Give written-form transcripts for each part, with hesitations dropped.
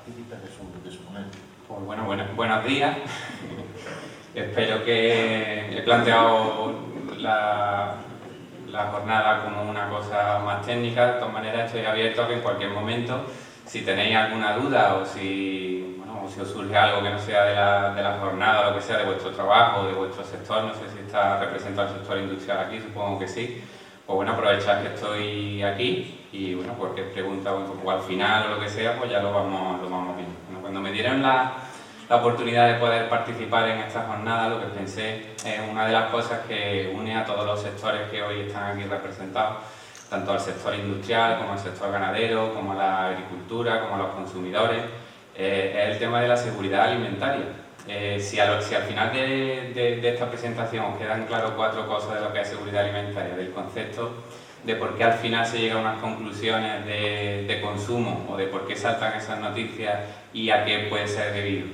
Pues bueno, buenos días. Espero que he planteado la jornada como una cosa más técnica. De todas maneras, estoy abierto a que en cualquier momento, si tenéis alguna duda o si os surge algo que no sea de la jornada o lo que sea, de vuestro trabajo, de vuestro sector, no sé si está representado el sector industrial aquí, supongo que sí, pues bueno, aprovechad que estoy aquí y bueno, cualquier pregunta o al final o lo que sea, pues ya lo vamos viendo. Bueno, cuando me dieron la oportunidad de poder participar en esta jornada, lo que pensé es una de las cosas que une a todos los sectores que hoy están aquí representados, tanto al sector industrial como al sector ganadero, como a la agricultura, como a los consumidores, es el tema de la seguridad alimentaria. Si al final de esta presentación os quedan claras 4 cosas de lo que es seguridad alimentaria, del concepto de por qué al final se llega a unas conclusiones de consumo o de por qué saltan esas noticias y a qué puede ser debido,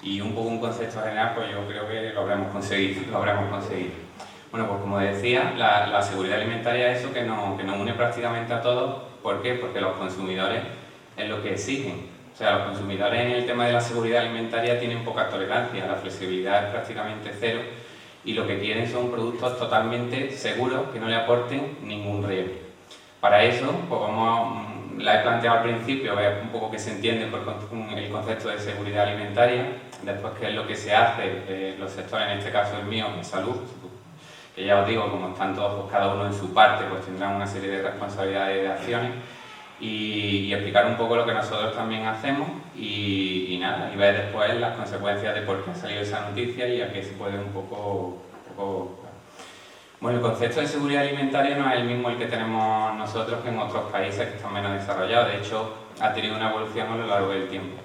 y un poco un concepto general, pues yo creo que lo habremos conseguido. Bueno, pues como decía, la seguridad alimentaria es eso que nos une prácticamente a todos. ¿Por qué? Porque los consumidores es lo que exigen. O sea, los consumidores en el tema de la seguridad alimentaria tienen poca tolerancia, la flexibilidad es prácticamente cero y lo que quieren son productos totalmente seguros que no le aporten ningún riesgo. Para eso, pues la he planteado al principio, ver un poco qué se entiende por el concepto de seguridad alimentaria, después qué es lo que se hace, los sectores, en este caso el mío, de salud, que ya os digo, como están todos, pues cada uno en su parte, pues tendrán una serie de responsabilidades y de acciones, y explicar un poco lo que nosotros también hacemos y nada, y ver después las consecuencias de por qué ha salido esa noticia y a qué se puede un poco. Bueno, el concepto de seguridad alimentaria no es el mismo el que tenemos nosotros que en otros países que están menos desarrollados. De hecho, ha tenido una evolución a lo largo del tiempo.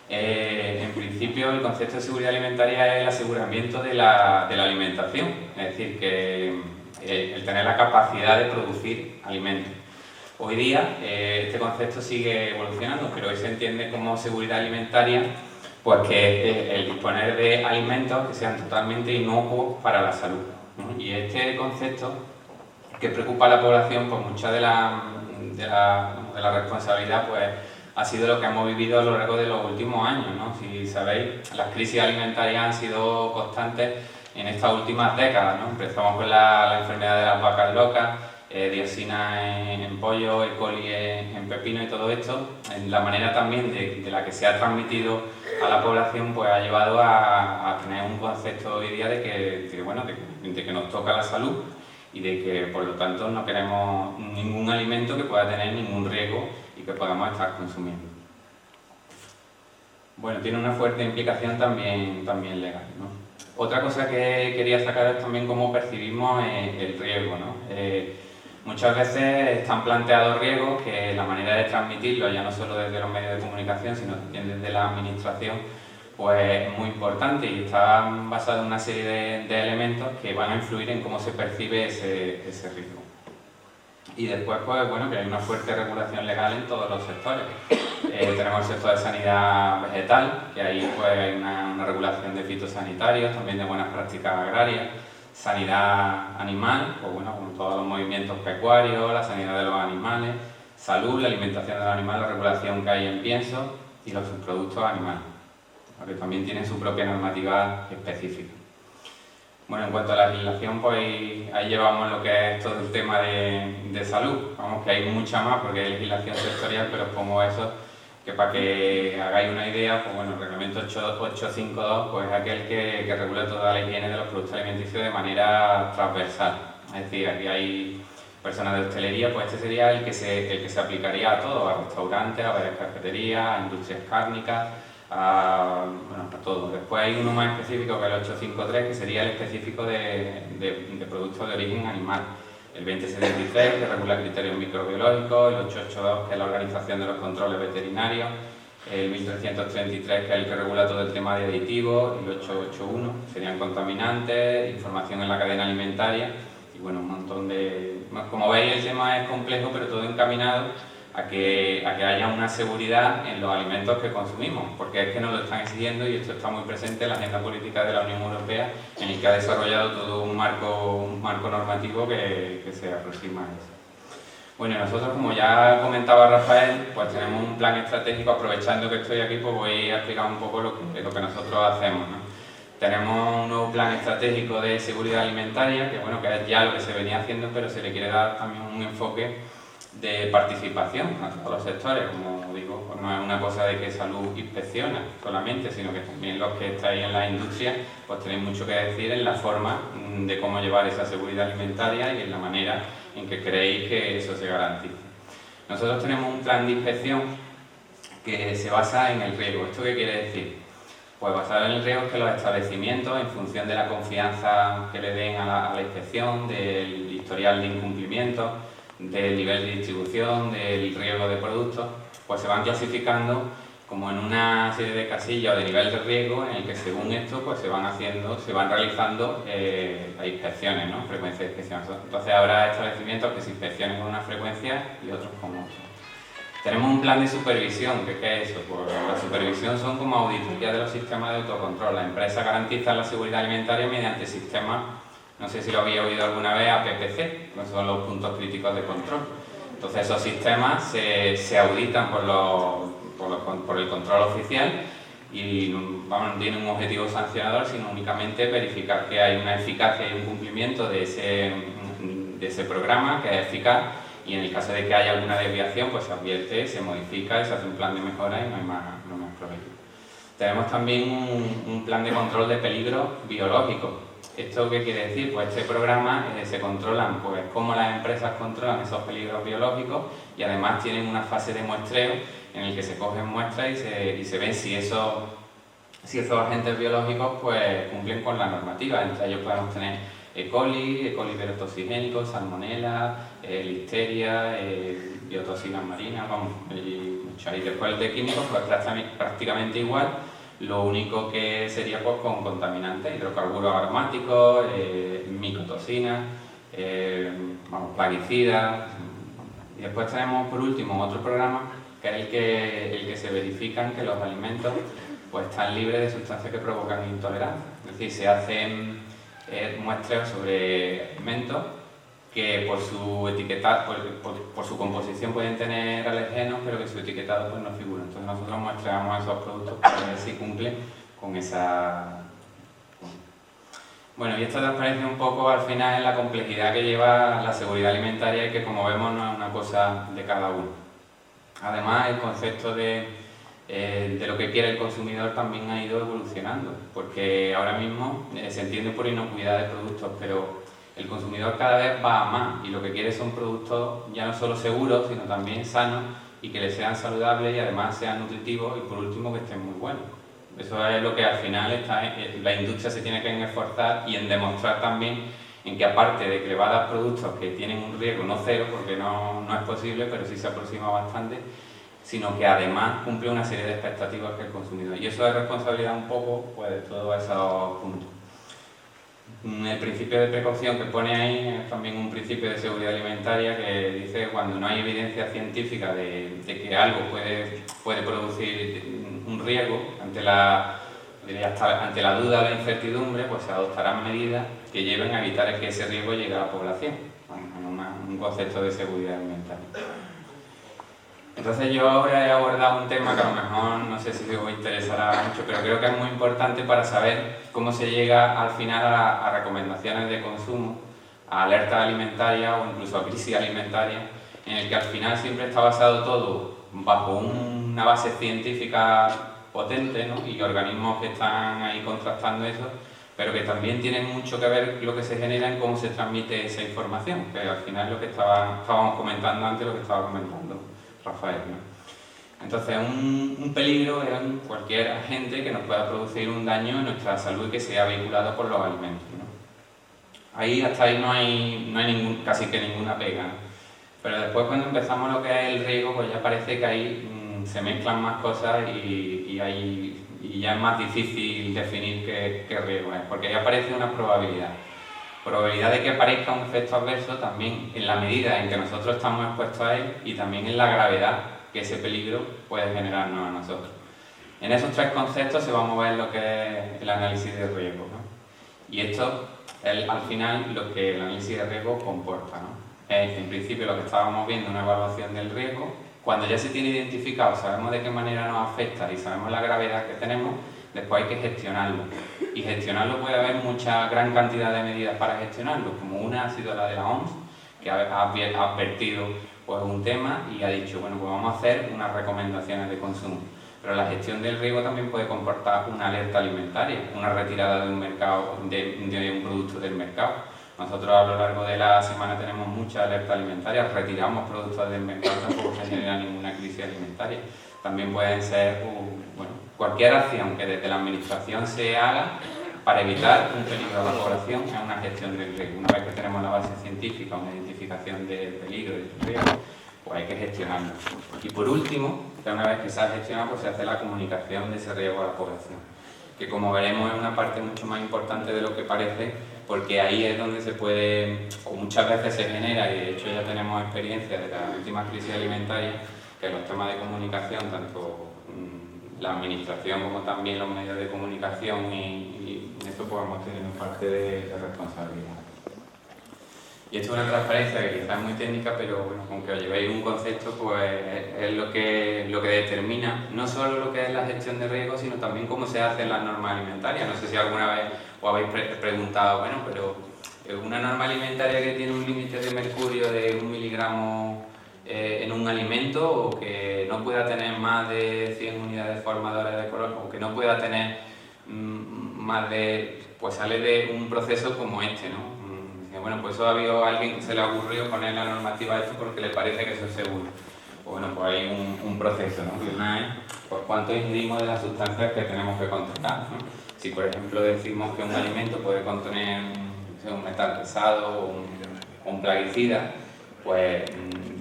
En principio, el concepto de seguridad alimentaria es el aseguramiento de la alimentación, es decir, que el tener la capacidad de producir alimentos. Hoy día este concepto sigue evolucionando, pero hoy se entiende como seguridad alimentaria pues que el disponer de alimentos que sean totalmente inocuos para la salud, ¿no? Y este concepto que preocupa a la población, pues mucha de la responsabilidad pues ha sido lo que hemos vivido a lo largo de los últimos años, ¿no? Si sabéis, las crisis alimentarias han sido constantes en estas últimas décadas, ¿no? Empezamos con la enfermedad de las vacas locas, dioxina en pollo, E. coli en pepino y todo esto. La manera también de la que se ha transmitido a la población pues ha llevado a tener un concepto hoy día de que nos toca la salud y de que por lo tanto no queremos ningún alimento que pueda tener ningún riesgo y que podamos estar consumiendo. Bueno, tiene una fuerte implicación también legal, ¿no? Otra cosa que quería sacar es también cómo percibimos el riesgo, ¿no? Muchas veces están planteados riesgos que la manera de transmitirlo, ya no solo desde los medios de comunicación, sino también desde la administración, pues es muy importante y está basado en una serie de elementos que van a influir en cómo se percibe ese riesgo. Y después, pues bueno, que hay una fuerte regulación legal en todos los sectores. Tenemos el sector de sanidad vegetal, que ahí pues hay una regulación de fitosanitarios, también de buenas prácticas agrarias. Sanidad animal, pues bueno, con todos los movimientos pecuarios, la sanidad de los animales, salud, la alimentación de los animales, la regulación que hay en piensos y los subproductos animales, que también tienen su propia normativa específica. Bueno, en cuanto a la legislación, pues ahí llevamos lo que es todo el tema de salud. Vamos, que hay mucha más porque hay legislación sectorial, pero como eso, que para que hagáis una idea, pues bueno, el reglamento 852 pues es aquel que regula toda la higiene de los productos alimenticios de manera transversal. Es decir, aquí hay personas de hostelería, pues este sería el que se aplicaría a todo, a restaurantes, a varias cafeterías, a industrias cárnicas, a todo. Después hay uno más específico que es el 853, que sería el específico de productos de origen animal. El 2073, que regula criterios microbiológicos, el 882, que es la organización de los controles veterinarios, el 1333, que es el que regula todo el tema de aditivos, el 881, serían contaminantes, información en la cadena alimentaria, y bueno, un montón de... Como veis, el tema es complejo, pero todo encaminado a que haya una seguridad en los alimentos que consumimos, porque es que nos lo están exigiendo y esto está muy presente en la agenda política de la Unión Europea, en el que ha desarrollado todo un marco normativo que se aproxima a eso. Bueno, nosotros, como ya comentaba Rafael, pues tenemos un plan estratégico. Aprovechando que estoy aquí, pues voy a explicar un poco lo que nosotros hacemos, ¿no? Tenemos un nuevo plan estratégico de seguridad alimentaria, que bueno, que es ya lo que se venía haciendo, pero se le quiere dar también un enfoque de participación a todos los sectores. Como digo, pues no es una cosa de que salud inspecciona solamente, sino que también los que estáis en la industria, pues tenéis mucho que decir en la forma de cómo llevar esa seguridad alimentaria y en la manera en que creéis que eso se garantice. Nosotros tenemos un plan de inspección que se basa en el riesgo. ¿Esto qué quiere decir? Pues basado en el riesgo es que los establecimientos, en función de la confianza que le den a la inspección, del historial de incumplimiento, del nivel de distribución, del riesgo de productos, pues se van clasificando como en una serie de casillas o de nivel de riesgo en el que, según esto, pues se van realizando las inspecciones, ¿no? Frecuencia de inspecciones. Entonces habrá establecimientos que se inspeccionen con una frecuencia y otros con otra. Tenemos un plan de supervisión. ¿Qué es eso? Pues la supervisión son como auditorías de los sistemas de autocontrol. Las empresas garantizan la seguridad alimentaria mediante sistemas, no sé si lo habéis oído alguna vez, APPC, que son los puntos críticos de control. Entonces esos sistemas se auditan por el control oficial y no tienen un objetivo sancionador, sino únicamente verificar que hay una eficacia y un cumplimiento de ese programa, que es eficaz, y en el caso de que haya alguna desviación, pues se advierte, se modifica, se hace un plan de mejora y no hay más problemas. Tenemos también un plan de control de peligros biológicos. ¿Esto qué quiere decir? Pues este programa se controlan pues cómo las empresas controlan esos peligros biológicos, y además tienen una fase de muestreo en el que se cogen muestras y se ven si esos agentes biológicos pues cumplen con la normativa. Entre ellos podemos tener E. coli hiperotoxigénicos, salmonela, listeria, biotoxinas marinas, y muchas. Y después de químicos, pues prácticamente igual. Lo único que sería pues con contaminantes, hidrocarburos aromáticos, micotoxinas, plaguicidas. Y después tenemos, por último, otro programa que es el que se verifican que los alimentos pues están libres de sustancias que provocan intolerancia. Es decir, se hacen muestreos sobre alimentos que por su etiquetado, por su composición pueden tener alergenos, pero que su etiquetado pues no figura. Entonces nosotros muestreamos esos productos para ver si cumplen con esa... Bueno, y esto transparece un poco al final en la complejidad que lleva la seguridad alimentaria y que, como vemos, no es una cosa de cada uno. Además, el concepto de lo que quiere el consumidor también ha ido evolucionando, porque ahora mismo se entiende por inocuidad de productos, pero el consumidor cada vez va a más y lo que quiere son productos ya no solo seguros, sino también sanos y que les sean saludables y además sean nutritivos y, por último, que estén muy buenos. Eso es lo que al final la industria se tiene que esforzar y en demostrar también en que, aparte de que le va a dar productos que tienen un riesgo no cero, porque no es posible, pero sí se aproxima bastante, sino que además cumple una serie de expectativas que el consumidor. Y eso es responsabilidad un poco pues, de todos esos puntos. El principio de precaución que pone ahí es también un principio de seguridad alimentaria que dice que cuando no hay evidencia científica de que algo puede producir un riesgo, ante la duda o la incertidumbre, pues se adoptarán medidas que lleven a evitar que ese riesgo llegue a la población. Un concepto de seguridad alimentaria. Entonces yo ahora he abordado un tema que a lo mejor no sé si os interesará mucho, pero creo que es muy importante para saber cómo se llega al final a recomendaciones de consumo, a alertas alimentarias o incluso a crisis alimentarias, en el que al final siempre está basado todo bajo una base científica potente, ¿no? Y organismos que están ahí contrastando eso, pero que también tienen mucho que ver lo que se genera en cómo se transmite esa información, que al final es lo que estábamos comentando antes, lo que estaba comentando Rafael, ¿no? Entonces, un peligro es cualquier agente que nos pueda producir un daño en nuestra salud y que sea vinculado por los alimentos, ¿no? Hasta ahí no hay casi que ninguna pega, ¿no? Pero después, cuando empezamos lo que es el riesgo, pues ya parece que ahí se mezclan más cosas y ya es más difícil definir qué riesgo es, porque ya aparece una probabilidad de que aparezca un efecto adverso también en la medida en que nosotros estamos expuestos a él y también en la gravedad que ese peligro puede generarnos a nosotros. En esos tres conceptos se va a mover lo que es el análisis de riesgo, ¿no? Y esto es al final lo que el análisis de riesgo comporta, ¿no? es en principio lo que estábamos viendo, una evaluación del riesgo. Cuando ya se tiene identificado, sabemos de qué manera nos afecta y sabemos la gravedad que tenemos, después hay que gestionarlo. Y gestionarlo puede haber mucha, gran cantidad de medidas para gestionarlo, como una ha sido la de la OMS, que ha advertido pues, un tema y ha dicho, bueno, pues vamos a hacer unas recomendaciones de consumo. Pero la gestión del riesgo también puede comportar una alerta alimentaria, una retirada de un mercado, de un producto del mercado. Nosotros a lo largo de la semana tenemos muchas alertas alimentarias, retiramos productos del mercado, tampoco se genera ninguna crisis alimentaria. También pueden ser bueno, cualquier acción que desde la administración se haga para evitar un peligro a la población es una gestión del riesgo. Una vez que tenemos la base científica, una identificación del peligro y del riesgo, pues hay que gestionarlo. Y por último, una vez que se ha gestionado, pues se hace la comunicación de ese riesgo a la población, que como veremos es una parte mucho más importante de lo que parece, porque ahí es donde se puede, o muchas veces se genera, y de hecho ya tenemos experiencia de la última crisis alimentaria, que los temas de comunicación, tanto la administración como también los medios de comunicación y eso podemos tener parte de responsabilidad. Y esto es una transparencia que quizás es muy técnica, pero bueno, con que os llevéis un concepto, pues es lo que determina no solo lo que es la gestión de riesgos, sino también cómo se hacen las normas alimentarias. No sé si alguna vez os habéis preguntado, bueno, pero una norma alimentaria que tiene un límite de mercurio de 1 miligramo en un alimento, o que no pueda tener más de 100 unidades formadoras de color, o que no pueda tener más de, pues sale de un proceso como este, ¿no? Bueno, pues eso ha habido alguien que se le ha ocurrido poner la normativa a esto porque le parece que eso es seguro. Bueno, pues hay un proceso, ¿no? Que una es pues, cuánto ingerimos de las sustancias que tenemos que controlar, ¿no? Si, por ejemplo, decimos que un alimento puede contener un metal pesado o un plaguicida, pues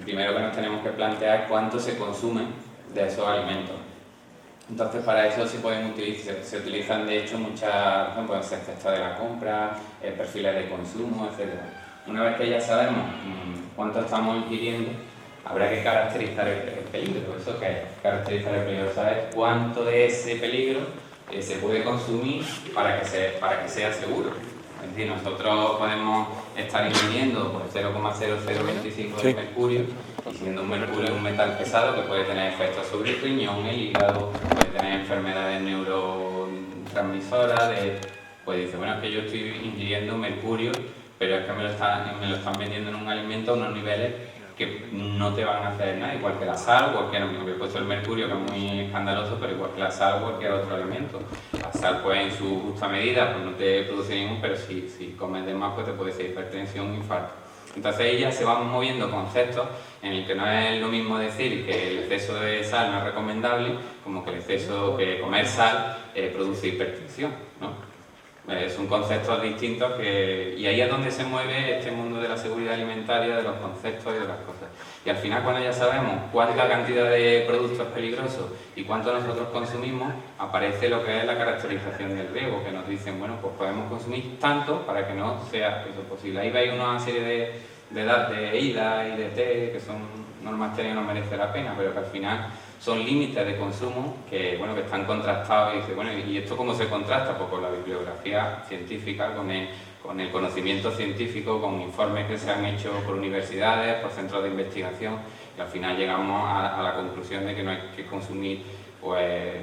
primero que nos tenemos que plantear es cuánto se consume de esos alimentos. Entonces, para eso se utilizan de hecho muchas, pueden ser cestas de la compra, perfiles de consumo, etc. Una vez que ya sabemos cuánto estamos ingiriendo, habrá que caracterizar el peligro. ¿Eso qué es? Caracterizar el peligro, saber cuánto de ese peligro se puede consumir para que sea seguro. Es decir, nosotros podemos estar ingiriendo pues, 0,0025 de mercurio, y siendo un mercurio un metal pesado que puede tener efectos sobre el riñón, el hígado, puede tener enfermedades neurotransmisoras, pues dice, bueno, es que yo estoy ingiriendo mercurio, pero es que me lo están vendiendo en un alimento a unos niveles que no te van a hacer nada, igual que la sal, cualquier, he puesto el mercurio, que es muy escandaloso, pero igual que la sal o cualquier otro alimento. La sal, pues en su justa medida, pues no te produce ningún, pero si comes de más, pues te puede ser hipertensión, infarto. Entonces ellas se van moviendo conceptos en el que no es lo mismo decir que el exceso de sal no es recomendable, como que el exceso de comer sal produce hipertensión, ¿no? Son conceptos distintos y ahí es donde se mueve este mundo de la seguridad alimentaria, de los conceptos y de las cosas. Y al final, cuando ya sabemos cuál es la cantidad de productos peligrosos y cuánto nosotros consumimos, aparece lo que es la caracterización del riesgo, que nos dicen, bueno, pues podemos consumir tanto para que no sea eso posible. Ahí veis una serie de IDA y de T, que son normas técnicas que no merece la pena, pero que al final son límites de consumo que, bueno, que están contrastados. Y dice, bueno, ¿y esto cómo se contrasta? Pues con la bibliografía científica, con el conocimiento científico, con informes que se han hecho por universidades, por centros de investigación, y al final llegamos a la conclusión de que no hay que consumir pues,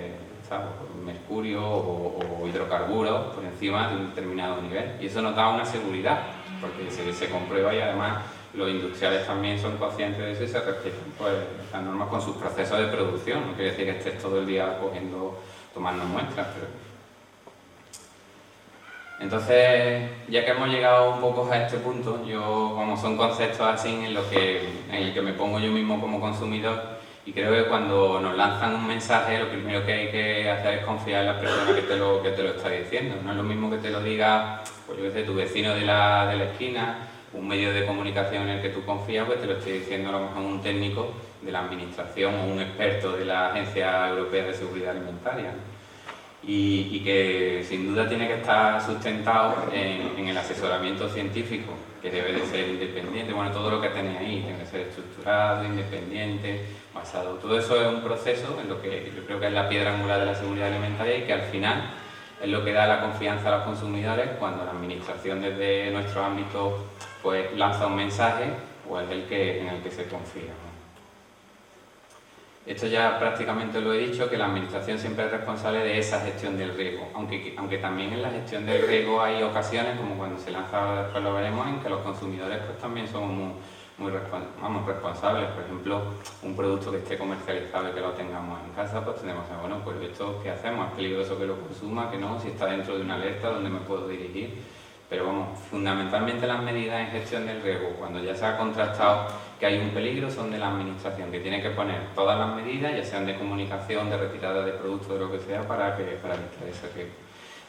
¿sabes? Mercurio o hidrocarburos por encima de un determinado nivel. Y eso nos da una seguridad, porque se comprueba, y además los industriales también son conscientes de eso y se respetan pues, las normas con sus procesos de producción. No quiere decir que estés todo el día tomando muestras. Entonces, ya que hemos llegado un poco a este punto, yo, como son conceptos así en el que me pongo yo mismo como consumidor, y creo que cuando nos lanzan un mensaje, lo primero que hay que hacer es confiar en la persona que te lo está diciendo. No es lo mismo que te lo diga, pues yo qué sé, tu vecino de la esquina, un medio de comunicación en el que tú confías, pues te lo estoy diciendo a lo mejor un técnico de la administración o un experto de la Agencia Europea de Seguridad Alimentaria. Y que sin duda tiene que estar sustentado en el asesoramiento científico, que debe de ser independiente. Bueno, todo lo que tenéis ahí tiene que ser estructurado, independiente, basado. Todo eso es un proceso en lo que yo creo que es la piedra angular de la seguridad alimentaria, y que al final es lo que da la confianza a los consumidores cuando la administración desde nuestro ámbito pues lanza un mensaje o es en el que se confía, ¿no? Esto ya prácticamente lo he dicho, que la administración siempre es responsable de esa gestión del riesgo, aunque también en la gestión del riesgo hay ocasiones, como cuando se lanza, después lo veremos, en que los consumidores pues también somos muy responsables. Por ejemplo, un producto que esté comercializado y que lo tengamos en casa, pues tenemos que, bueno, pues esto ¿qué hacemos? ¿Es peligroso que lo consuma? ¿Que no? Si está dentro de una alerta, ¿dónde me puedo dirigir? Pero vamos, fundamentalmente las medidas en gestión del riesgo, cuando ya se ha contrastado que hay un peligro, son de la administración, que tiene que poner todas las medidas, ya sean de comunicación, de retirada de productos, de lo que sea, para evitar ese riesgo.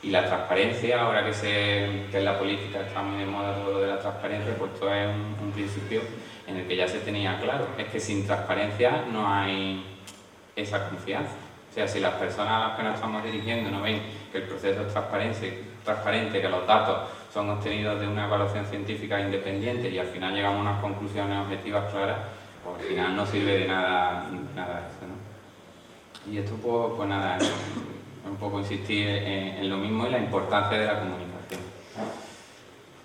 Y la transparencia, ahora que en la política está muy de moda todo lo de la transparencia, pues esto es un principio en el que ya se tenía claro. Es que sin transparencia no hay esa confianza. O sea, si las personas a las que nos estamos dirigiendo no ven que el proceso es transparente, que los datos son obtenidos de una evaluación científica independiente y al final llegamos a unas conclusiones objetivas claras, pues al final no sirve de nada eso, ¿no? Y esto pues nada, un poco insistir en lo mismo y la importancia de la comunicación.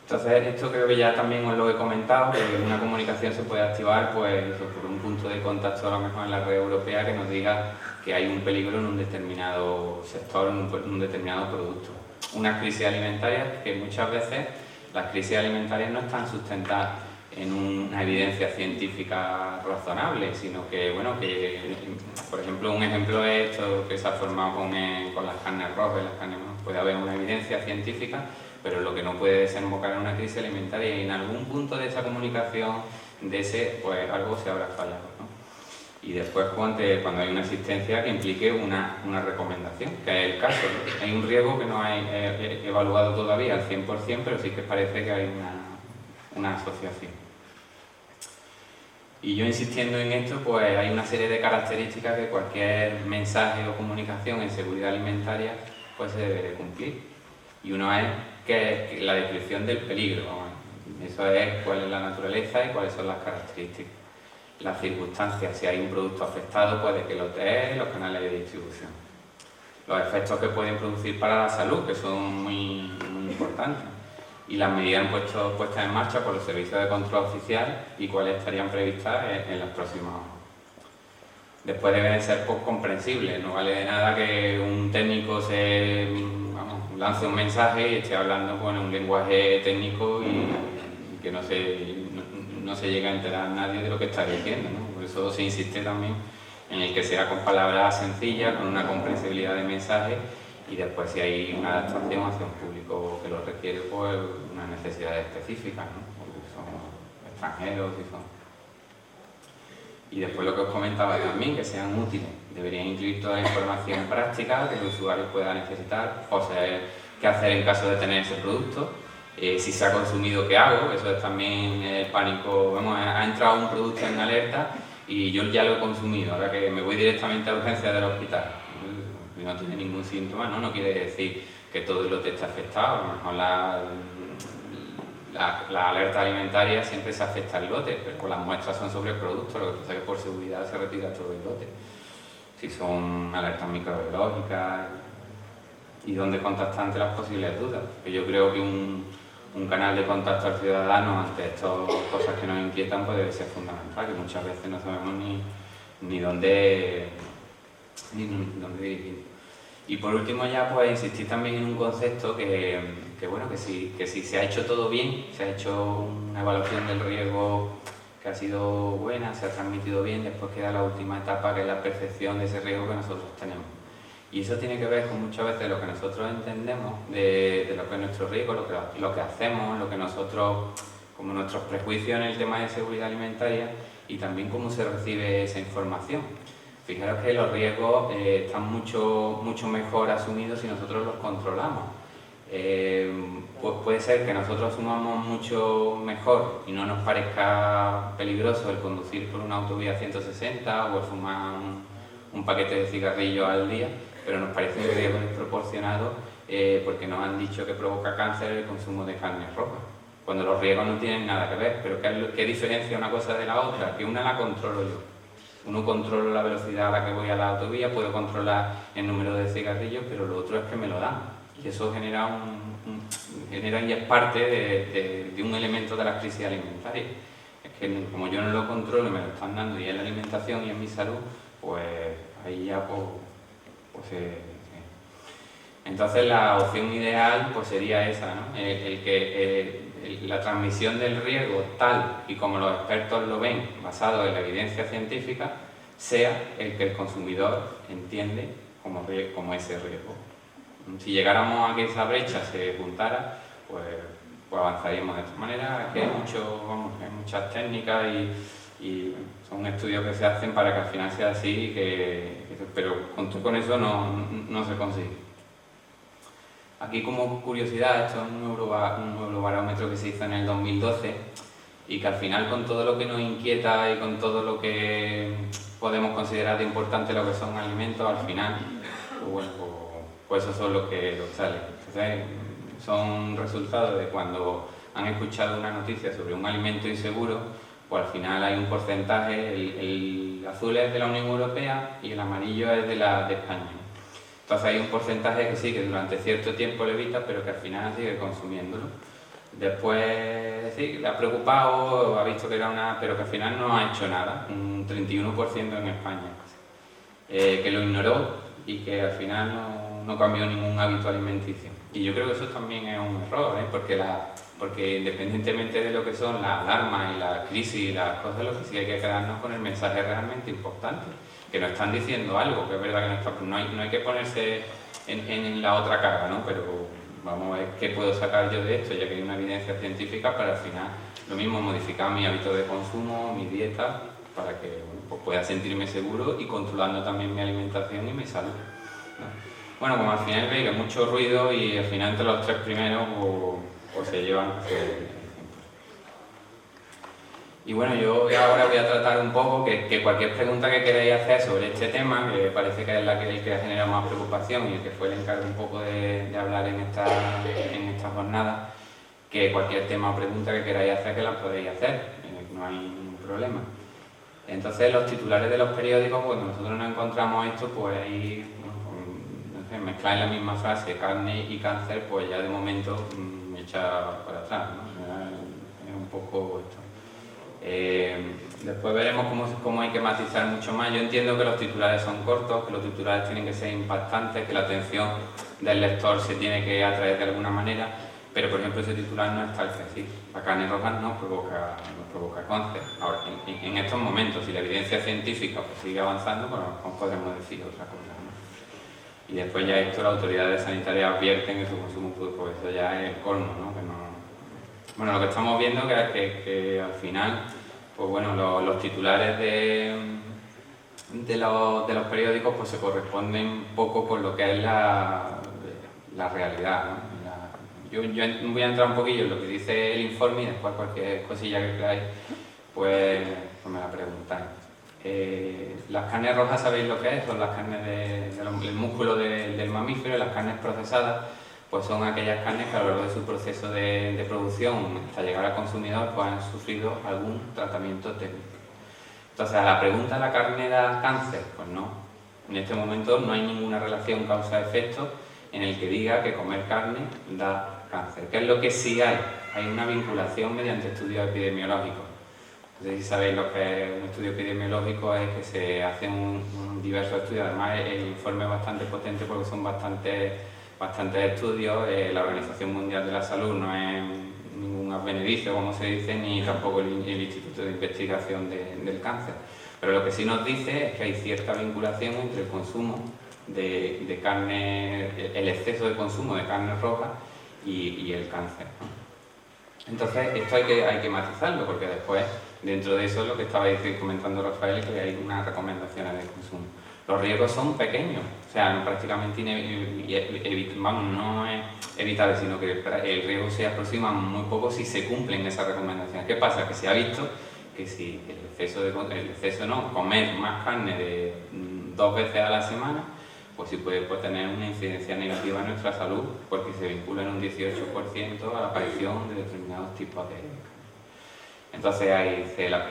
Entonces, esto creo que ya también os lo he comentado, que una comunicación se puede activar pues por un punto de contacto a lo mejor en la red europea que nos diga que hay un peligro en un determinado sector, en un determinado producto. Unas crisis alimentarias que muchas veces las crisis alimentarias no están sustentadas en una evidencia científica razonable, sino que, bueno, por ejemplo, un ejemplo es esto que se ha formado con las carnes rojas y las carnes, ¿no? Puede haber una evidencia científica, pero lo que no puede desembocar en una crisis alimentaria, y en algún punto de esa comunicación, pues algo se habrá fallado, ¿no? Y después cuando hay una existencia que implique una recomendación, que es el caso, ¿no? Hay un riesgo que no hay evaluado todavía al 100%, pero sí que parece que hay una asociación. Y yo insistiendo en esto, pues hay una serie de características que cualquier mensaje o comunicación en seguridad alimentaria pues se debe de cumplir. Y uno es que la descripción del peligro, eso es cuál es la naturaleza y cuáles son las características. Las circunstancias, si hay un producto afectado, puede que lo TE, los canales de distribución. Los efectos que pueden producir para la salud, que son muy importantes. Y las medidas puestas en marcha por los servicios de control oficial y cuáles estarían previstas en los próximos años. Después deben ser comprensibles, no vale de nada que un técnico lance un mensaje y esté hablando con un lenguaje técnico y que no se llega a enterar nadie de lo que está diciendo, ¿no? Por eso se insiste también en el que sea con palabras sencillas, con una comprensibilidad de mensaje, y después si hay una adaptación hacia un público que lo requiere, pues unas necesidades específicas, ¿no? Porque son extranjeros y después lo que os comentaba también, que sean útiles. Deberían incluir toda la información práctica que el usuario pueda necesitar, o saber qué hacer en caso de tener ese producto, si se ha consumido, qué hago. Eso es también el pánico. Vamos, ha entrado un producto en alerta y yo ya lo he consumido, ahora que me voy directamente a urgencias del hospital. No tiene ningún síntoma, ¿no? No quiere decir que todo el lote esté afectado. A lo mejor la alerta alimentaria siempre se afecta al lote, pero las muestras son sobre el producto, lo que pasa es que por seguridad se retira todo el lote. Si son alertas microbiológicas y donde contactar ante las posibles dudas. Que yo creo que un canal de contacto al ciudadano ante estas cosas que nos inquietan pues debe ser fundamental, que muchas veces no sabemos ni dónde dirigir. Y por último ya pues insistir también en un concepto que si se ha hecho todo bien, se ha hecho una evaluación del riesgo que ha sido buena, se ha transmitido bien, después queda la última etapa, que es la percepción de ese riesgo que nosotros tenemos. Y eso tiene que ver con muchas veces lo que nosotros entendemos de lo que es nuestro riesgo, lo que hacemos, lo que nosotros, como nuestros prejuicios en el tema de seguridad alimentaria, y también cómo se recibe esa información. Fijaros que los riesgos están mucho mejor asumidos si nosotros los controlamos. Pues puede ser que nosotros asumamos mucho mejor y no nos parezca peligroso el conducir por una autovía 160 o el fumar un paquete de cigarrillos al día, pero nos parece un riesgo desproporcionado porque nos han dicho que provoca cáncer el consumo de carnes rojas, cuando los riesgos no tienen nada que ver. Pero ¿qué diferencia una cosa de la otra? Que una la controlo yo. Uno controla la velocidad a la que voy a la autovía, puedo controlar el número de cigarrillos, pero lo otro es que me lo dan. Y eso genera y es parte de un elemento de la crisis alimentaria. es que como yo no lo controlo, me lo están dando y es la alimentación y es mi salud, pues ahí ya entonces la opción ideal pues sería esa, ¿no? La transmisión del riesgo tal y como los expertos lo ven, basado en la evidencia científica, sea el que el consumidor entiende como ese riesgo. Si llegáramos a que esa brecha se juntara, pues avanzaríamos de esta manera. Aquí hay muchas técnicas y son estudios que se hacen para que al final sea así, pero con eso no se consigue. Aquí como curiosidad, esto es un eurobarómetro que se hizo en el 2012 y que al final con todo lo que nos inquieta y con todo lo que podemos considerar de importante lo que son alimentos, al final, pues eso son lo que sale. Entonces, son resultados de cuando han escuchado una noticia sobre un alimento inseguro, pues al final hay un porcentaje, el azul es de la Unión Europea y el amarillo es de España. Entonces hay un porcentaje que sí, que durante cierto tiempo lo evita, pero que al final sigue consumiéndolo. Después, sí, le ha preocupado, ha visto que era pero que al final no ha hecho nada, un 31% en España, que lo ignoró y que al final no cambió ningún hábito alimenticio. Y yo creo que eso también es un error, porque independientemente de lo que son las alarmas y las crisis y las cosas, lo que sí hay que quedarnos con el mensaje realmente importante, que nos están diciendo algo, que es verdad que no hay que ponerse en la otra cara, ¿no? Pero vamos a ver qué puedo sacar yo de esto, ya que hay una evidencia científica para al final lo mismo modificar mi hábito de consumo, mi dieta, para que pues pueda sentirme seguro y controlando también mi alimentación y mi salud, ¿no? Bueno, como al final veis que hay mucho ruido y al final entre los tres primeros pues se llevan. Y bueno, yo ahora voy a tratar un poco que cualquier pregunta que queráis hacer sobre este tema, que parece que es el que ha generado más preocupación y el que fue el encargo un poco de hablar en esta jornada, que cualquier tema o pregunta que queráis hacer, que la podéis hacer, no hay ningún problema. Entonces, los titulares de los periódicos, cuando nosotros nos encontramos esto, pues ahí, no sé, mezclar en la misma frase carne y cáncer, pues ya de momento me echa para atrás, ¿no? Es un poco esto. Después veremos cómo hay que matizar mucho más. Yo entiendo que los titulares son cortos, que los titulares tienen que ser impactantes, que la atención del lector se tiene que atraer de alguna manera, pero por ejemplo ese titular no es tal que así. La carne roja no provoca cáncer. Ahora, en estos momentos, si la evidencia científica pues, sigue avanzando, pues podremos decir otra cosa, ¿no? Y después ya esto, las autoridades sanitarias advierten que su consumo, pues eso ya es el colmo, ¿no? Bueno, lo que estamos viendo que al final, pues bueno, los titulares de los periódicos pues se corresponden poco con lo que es la realidad, ¿no? Yo voy a entrar un poquillo en lo que dice el informe y después cualquier cosilla que queráis, pues me la preguntáis. Las carnes rojas, ¿sabéis lo que es? Son las carnes del músculo del mamífero. Las carnes procesadas pues son aquellas carnes que a lo largo de su proceso de producción hasta llegar al consumidor pues han sufrido algún tratamiento técnico. Entonces, a la pregunta, ¿la carne da cáncer? Pues no. En este momento no hay ninguna relación causa-efecto en el que diga que comer carne da cáncer. ¿Qué es lo que sí hay? Hay una vinculación mediante estudios epidemiológicos. No sé si sabéis lo que es un estudio epidemiológico, es que se hacen diversos estudios. Además, el informe es bastante potente porque son bastantes estudios. La Organización Mundial de la Salud no es ningún advenedizo, como se dice, ni tampoco el Instituto de Investigación del Cáncer. Pero lo que sí nos dice es que hay cierta vinculación entre el consumo de carne, el exceso de consumo de carne roja y el cáncer, ¿no? Entonces, esto hay que matizarlo, porque después, dentro de eso, lo que estaba comentando Rafael, es que hay unas recomendaciones de consumo. Los riesgos son pequeños, o sea, prácticamente no es evitable, sino que el riesgo se aproxima muy poco si se cumplen esas recomendaciones. ¿Qué pasa? Que se ha visto que si comer más carne de 2 veces a la semana, pues sí puede tener una incidencia negativa en nuestra salud, porque se vincula en un 18% a la aparición de determinados tipos de carne. Entonces,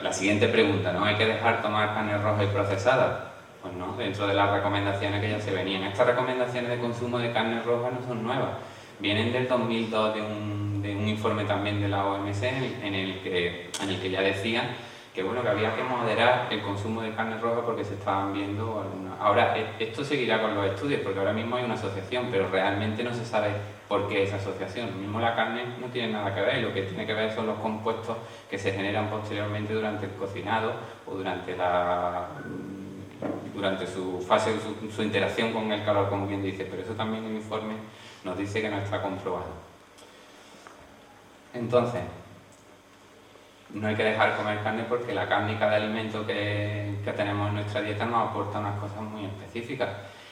la siguiente pregunta, ¿no? ¿Hay que dejar tomar carne roja y procesada? Pues no, dentro de las recomendaciones que ya se venían. Estas recomendaciones de consumo de carne roja no son nuevas. vienen del 2002 de un informe también de la OMS en el que ya decían que bueno, que había que moderar el consumo de carne roja porque se estaban viendo algunas... Ahora, esto seguirá con los estudios porque ahora mismo hay una asociación, pero realmente no se sabe por qué esa asociación. Lo mismo la carne no tiene nada que ver, lo que tiene que ver son los compuestos que se generan posteriormente durante el cocinado o durante su fase, su interacción con el calor, como bien dice, pero eso también el informe nos dice que no está comprobado. Entonces, no hay que dejar comer carne porque la carne y cada alimento que tenemos en nuestra dieta nos aporta unas cosas muy específicas.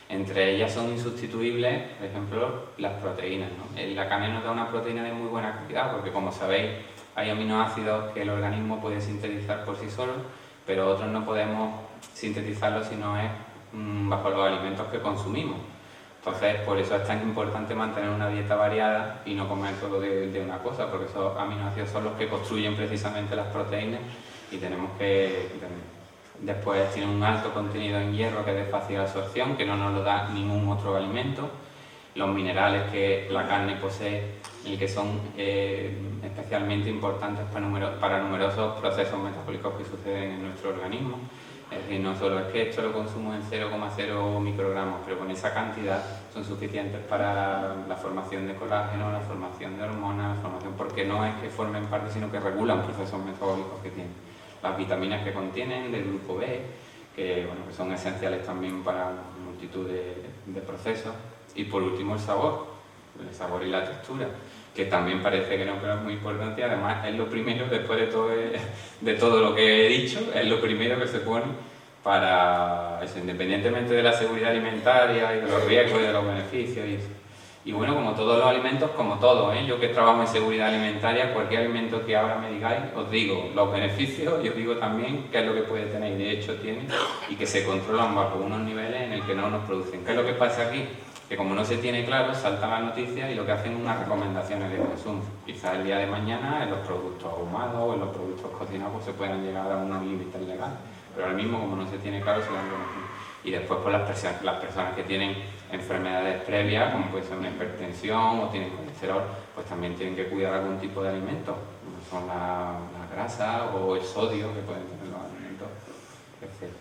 Entre ellas son insustituibles, por ejemplo, las proteínas, ¿no? La carne nos da una proteína de muy buena calidad porque, como sabéis, hay aminoácidos que el organismo puede sintetizar por sí solo, pero otros no podemos sintetizarlos si no es bajo los alimentos que consumimos. Entonces, por eso es tan importante mantener una dieta variada y no comer todo de una cosa, porque esos aminoácidos son los que construyen precisamente las proteínas y tenemos que... Después tiene un alto contenido en hierro que es de fácil absorción, que no nos lo da ningún otro alimento. Los minerales que la carne posee y que son especialmente importantes para numerosos procesos metabólicos que suceden en nuestro organismo. Es decir, no solo es que esto lo consumo en 0,0 microgramos, pero con esa cantidad son suficientes para la formación de colágeno, la formación de hormonas, porque no es que formen parte, sino que regulan procesos metabólicos que tienen. Las vitaminas que contienen, del grupo B, que son esenciales también para multitud de procesos. Y por último el sabor y la textura, que también parece que no, pero es muy importante y además es lo primero, después de todo lo que he dicho, es lo primero que se pone para eso, independientemente de la seguridad alimentaria y de los riesgos y de los beneficios y eso. Y bueno, como todos los alimentos, como todo, yo que trabajo en seguridad alimentaria, cualquier alimento que ahora me digáis, os digo los beneficios y os digo también qué es lo que puede tener y de hecho tiene y que se controlan bajo unos niveles en el que no nos producen. ¿Qué es lo que pasa aquí? Que como no se tiene claro, saltan las noticias y lo que hacen es unas recomendaciones de consumo. Quizás el día de mañana en los productos ahumados o en los productos cocinados pues se puedan llegar a unos límites legales, pero ahora mismo como no se tiene claro se dan conocidos. Y después pues las personas que tienen enfermedades previas, como puede ser una hipertensión o tienen colesterol, pues también tienen que cuidar algún tipo de alimento, como son la grasa o el sodio que pueden tener los alimentos, etc.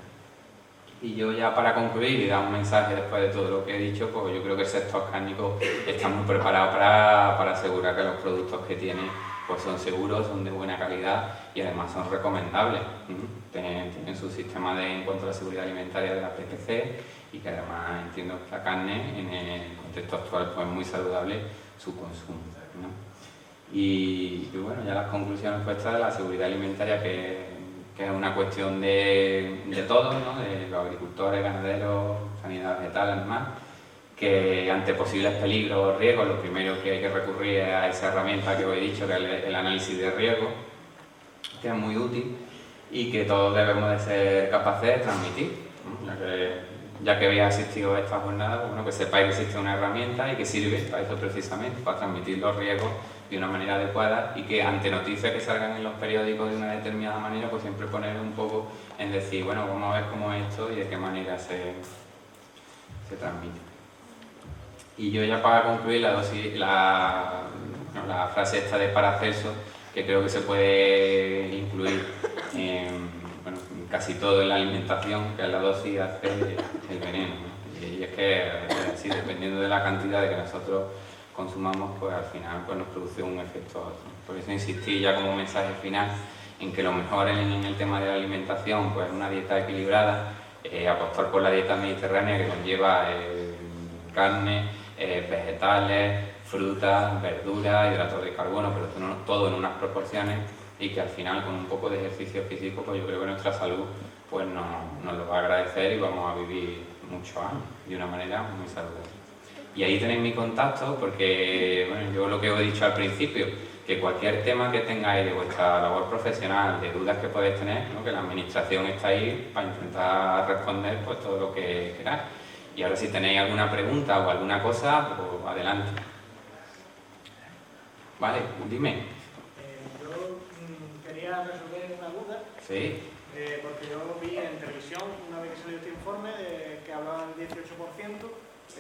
Y yo ya para concluir y dar un mensaje después de todo lo que he dicho, pues yo creo que el sector cárnico está muy preparado para asegurar que los productos que tiene pues son seguros, son de buena calidad y además son recomendables. Tienen su sistema en cuanto a la seguridad alimentaria de la PPC y que además entiendo que la carne en el contexto actual pues es muy saludable su consumo, ¿no? Y bueno, ya las conclusiones puestas de la seguridad alimentaria que es una cuestión de todos, ¿no? De los agricultores, ganaderos, sanidad vegetal, animal, que ante posibles peligros o riesgos lo primero que hay que recurrir es a esa herramienta que os he dicho, que es el análisis de riesgo, que es muy útil y que todos debemos de ser capaces de transmitir, ¿no? Ya que habéis asistido a esta jornada, pues bueno, que sepáis que existe una herramienta y que sirve para eso precisamente, para transmitir los riesgos de una manera adecuada y que ante noticias que salgan en los periódicos de una determinada manera, pues siempre poner un poco en decir, bueno, vamos a ver cómo es esto y de qué manera se transmite. Y yo ya para concluir la frase esta de Paracelso, que creo que se puede incluir en casi todo en la alimentación, que es la dosis hace el veneno, ¿no? Y es que así, dependiendo de la cantidad de que nosotros consumamos, pues al final pues nos produce un efecto otro. Por eso insistí ya como mensaje final en que lo mejor en el tema de la alimentación pues una dieta equilibrada, apostar por la dieta mediterránea que conlleva carne, vegetales, frutas, verduras, hidratos de carbono, pero todo en unas proporciones y que al final con un poco de ejercicio físico pues yo creo que nuestra salud pues nos lo va a agradecer y vamos a vivir muchos años de una manera muy saludable. Y ahí tenéis mi contacto porque bueno, yo lo que os he dicho al principio, que cualquier tema que tengáis de vuestra labor profesional, de dudas que podéis tener, ¿no? Que la administración está ahí para intentar responder pues todo lo que queráis. Y ahora si tenéis alguna pregunta o alguna cosa, pues adelante. Vale, dime. Yo quería resolver una duda. Sí. Porque yo vi en televisión, una vez que salió este informe, que hablaba del 18%,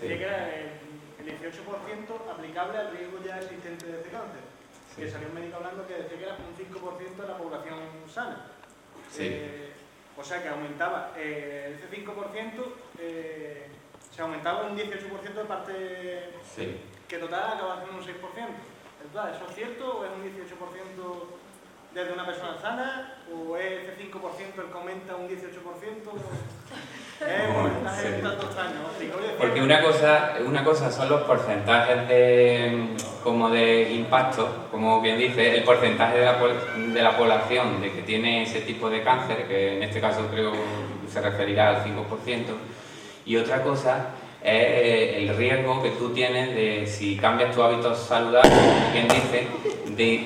decía que era el 18% aplicable al riesgo ya existente de este cáncer. Sí. Que salió un médico hablando que decía que era un 5% de la población sana. Sí. O sea que aumentaba ese 5%, se aumentaba un 18% de parte Sí. que total acaba siendo un 6%. Entonces, ¿eso es cierto o es un 18% desde una persona sana? ¿O es ese 5% el que aumenta un 18%? Es un porcentaje un tanto extraño. Porque una cosa son los porcentajes como de impacto, como bien dice, el porcentaje de la población de que tiene ese tipo de cáncer, que en este caso creo se referirá al 5%, y otra cosa es el riesgo que tú tienes de, si cambias tus hábitos saludables, como quien dice,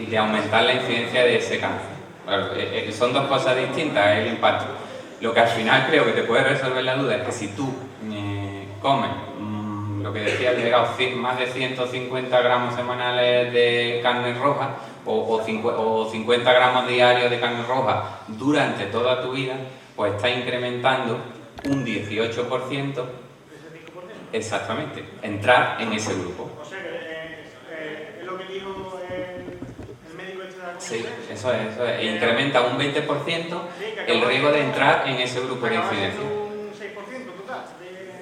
de aumentar la incidencia de ese cáncer. Claro, son dos cosas distintas, el impacto. Lo que al final creo que te puede resolver la duda es que si tú comes, lo que decía, más de 150 gramos semanales de carne roja o 50 gramos diarios de carne roja durante toda tu vida, pues está incrementando un 18%. Exactamente, entrar en ese grupo. O sea que es lo que dijo el médico este de la Sí, conferencia. eso es. Incrementa un 20% el riesgo de entrar en ese grupo de incidencia. Un 6% total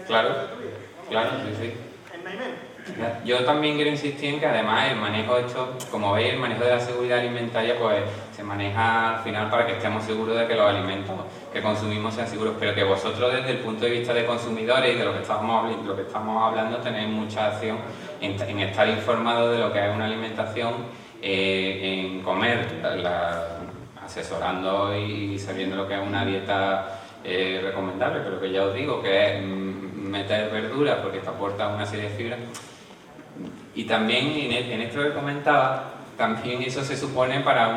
Claro, de tu vida. claro, sí. En nada y menos. Yo también quiero insistir en que además el manejo esto, como veis, el manejo de la seguridad alimentaria pues se maneja al final para que estemos seguros de que los alimentos que consumimos sean seguros, pero que vosotros desde el punto de vista de consumidores y de lo que estamos hablando tenéis mucha acción en estar informados de lo que es una alimentación, en comer, asesorando y sabiendo lo que es una dieta recomendable, pero que ya os digo que es meter verduras porque te aporta una serie de fibras. Y también en esto que comentaba, también eso se supone para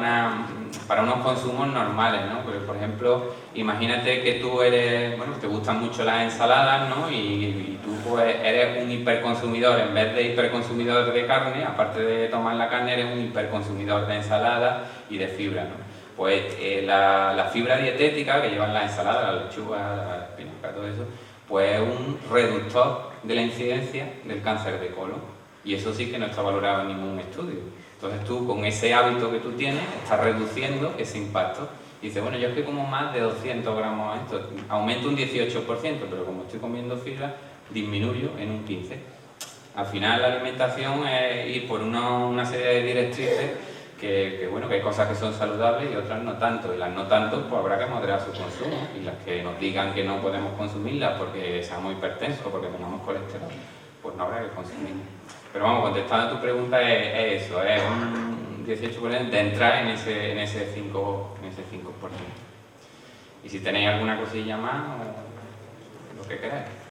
unos consumos normales, ¿no? Porque, por ejemplo, imagínate que tú te gustan mucho las ensaladas, ¿no? Y tú pues eres un hiperconsumidor, en vez de hiperconsumidor de carne, aparte de tomar la carne, eres un hiperconsumidor de ensalada y de fibra, ¿no? Pues la fibra dietética que llevan las ensaladas, la lechuga, la espinaca, todo eso, pues es un reductor de la incidencia del cáncer de colon. Y eso sí que no está valorado en ningún estudio. Entonces tú, con ese hábito que tú tienes, estás reduciendo ese impacto. Y dices, bueno, yo es que como más de 200 gramos esto, aumento un 18%, pero como estoy comiendo fibra, disminuyo en un 15%. Al final la alimentación es ir por una serie de directrices que hay cosas que son saludables y otras no tanto. Y las no tanto, pues habrá que moderar su consumo. Y las que nos digan que no podemos consumirlas porque seamos hipertensos o porque tengamos colesterol, pues no habrá que consumirlas. Pero vamos, contestando a tu pregunta, es eso, es un 18% de entrar en ese 5%. Y si tenéis alguna cosilla más, o lo que queráis.